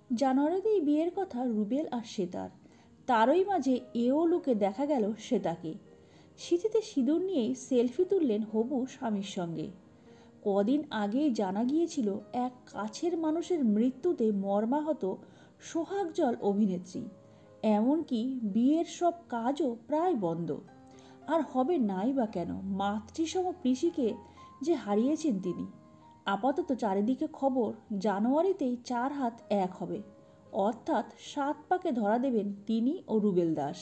জানুয়ারিতেই বিয়ের কথা রুবেল আর শ্বেতার। তারই মাঝে এও লুকে দেখা গেল শ্বেতাকে। সিঁথিতে সিঁদুর নিয়েই সেলফি তুললেন হবু স্বামীর সঙ্গে। কদিন আগেই জানা গিয়েছিল এক কাছের মানুষের মৃত্যুতে মর্মাহত সোহাগজল অভিনেত্রী। এমনকি বিয়ের সব কাজও প্রায় বন্ধ। আর হবে নাই বা কেন, মাতৃসম পিসিকে যে হারিয়েছেন তিনি। আপাতত চারিদিকে খবর জানুয়ারিতেই 4 হাত 1 হবে, অর্থাৎ 7 পাকে ধরা দেবেন তিনি ও রুবেল দাস।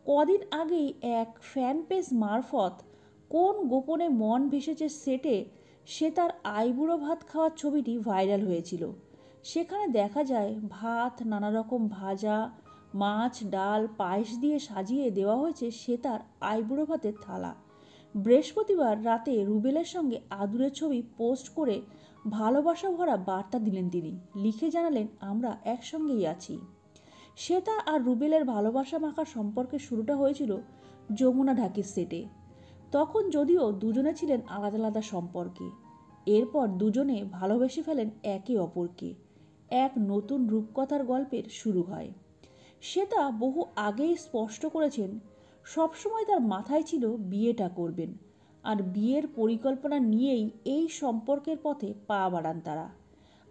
কদিন আগেই এক ফ্যান পেজ মারফত কোন গোপনে মন ভেসেছে সেটে সে তার আইবুড়ো ভাত খাওয়ার ছবিটি ভাইরাল হয়েছিল। সেখানে দেখা যায় ভাত, নানা রকম ভাজা, মাছ, ডাল, পায়েস দিয়ে সাজিয়ে দেওয়া হয়েছে সে তার আইবুড়ো ভাতের থালা। বৃহস্পতিবার রাতে রুবেলের সঙ্গে আদুরের ছবি পোস্ট করে ভালোবাসা ভরা বার্তা দিলেন তিনি। লিখে জানালেন, আমরা একসঙ্গেই আছি। শ্বেতা আর রুবেলের ভালোবাসা মাখা সম্পর্কের শুরুটা হয়েছিল যমুনা ঢাকির সেটে। তখন যদিও দুজনে ছিলেন আলাদা আলাদা সম্পর্কে। এরপর দুজনে ভালোবেসে ফেলেন একে অপরকে। এক নতুন রূপকথার গল্পের শুরু হয়। শ্বেতা বহু আগেই স্পষ্ট করেছেন সবসময় তার মাথায় ছিল বিয়েটা করবেন, আর বিয়ের পরিকল্পনা নিয়েই এই সম্পর্কের পথে পা বাড়ান তারা।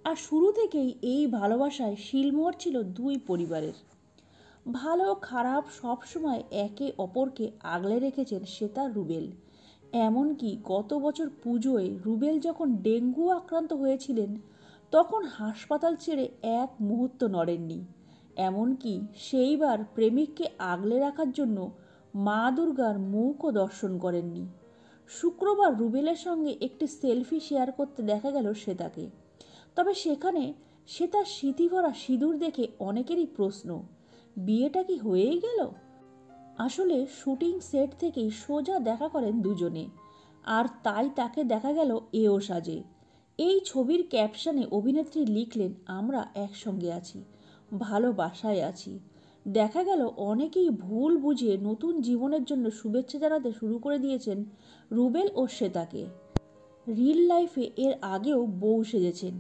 আর শুরু থেকেই এই ভালোবাসায় শিলমোহর ছিল দুই পরিবারের। ভালো খারাপ সবসময় একে অপরকে আগলে রেখেছেন শ্বেতা রুবেল। এমনকি গত বছর পুজোয় রুবেল যখন ডেঙ্গু আক্রান্ত হয়েছিলেন তখন হাসপাতাল ছেড়ে এক মুহূর্ত নড়েননি। এমনকি সেইবার প্রেমিককে আগলে রাখার জন্য মা দুর্গার মুখও দর্শন করেননি। শুক্রবার রুবেলের সঙ্গে একটি সেলফি শেয়ার করতে দেখা গেল শ্বেতাকে। তবে সেখানে সে তার স্মৃতিভরা সিঁদুর দেখে অনেকেরই প্রশ্ন, বিয়েটা কি হয়েই গেল? আসলে শুটিং সেট থেকেই সোজা দেখা করেন দুজনে, আর তাই তাকে দেখা গেল এও সাজে। এই ছবির ক্যাপশনে অভিনেত্রী লিখলেন, আমরা একসঙ্গে আছি, ভালোবাসায় আছি। দেখা গেল অনেকেই ভুল বুঝে নতুন জীবনের জন্য শুভেচ্ছা জানাতে শুরু করে দিয়েছেন রুবেল ও শ্বেতাকে। রিল লাইফে এর আগেও বউ সেজেছেন,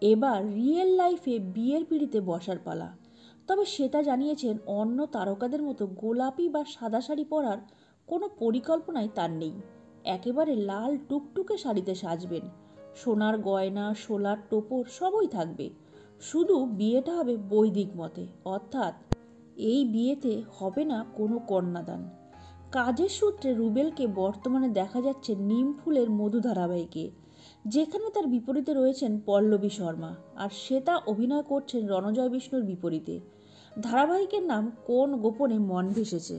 এবার রিয়েল লাইফে বিয়ের পিঁড়িতে বসার পালা। তবে শ্বেতা জানিয়েছেন অন্য তারকাদের মতো গোলাপি বা সাদা শাড়ি পরার কোনো পরিকল্পনাই তার নেই। একেবারে লাল টুকটুকে শাড়িতে সাজবেন। সোনার গয়না, সোলার টোপর সবই থাকবে। শুধু বিয়েটা হবে বৈদিক মতে, অর্থাৎ এই বিয়েতে হবে না কোনো কন্যাদান। কাজের সূত্রে রুবেলকে বর্তমানে দেখা যাচ্ছে নিম ফুলের মধু ধারাবাহিকে, যেখানে তার বিপরীতে রয়েছেন পল্লবী শর্মা, আর শ্বেতা অভিনয় করছেন রণজয় বিষ্ণুর বিপরীতে। ধারাবাহিকের নাম কোন গোপনে মন ভেসেছে।